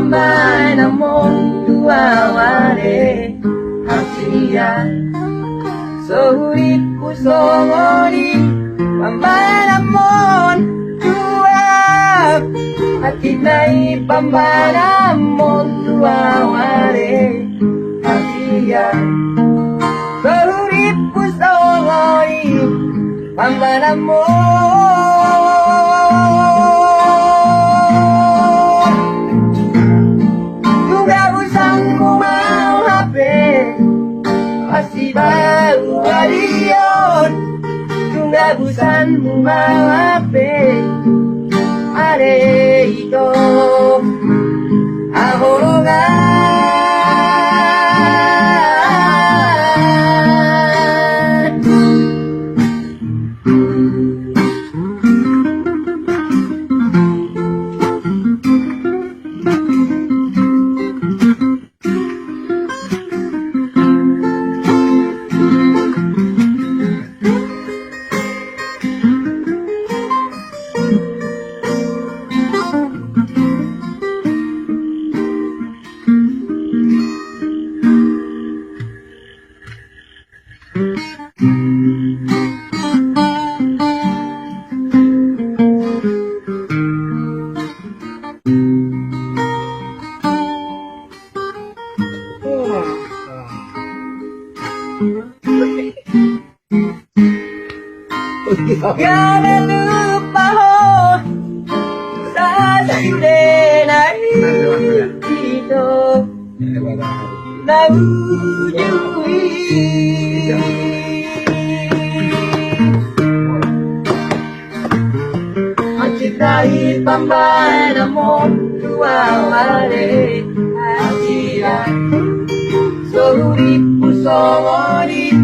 pambay namon tuaware hasian sohuri kusongori pambay namon tuaw hati nai pambay namon tuaware hasian sohuri kusongori pambay namon baru adion Tungga busanmu mawape Are ito ahorongan Jangan lupa ho sasajudenai hidup nawujui Mencintai pambay namon tuaware hasian Sohuri pusongori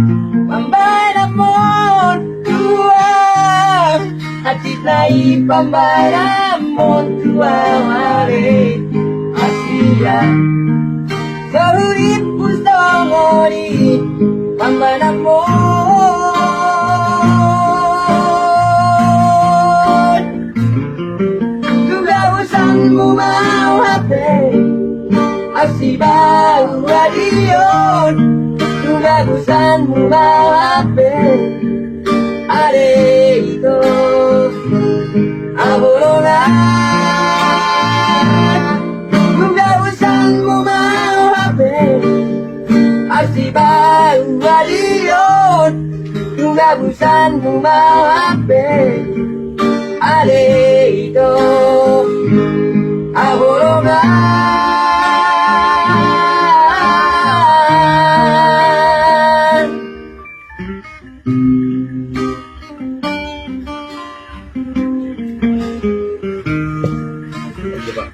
pambay namon hati nai pambay namon tuaware hasian sohuri pusongori pambay namon juga usangmu mau hape asibau adion juga usangmu mau hape are ito ahorongan Tungga usangmu mau hape asibau adion Tungga usangmu mau hape are ito ahorongan Coba.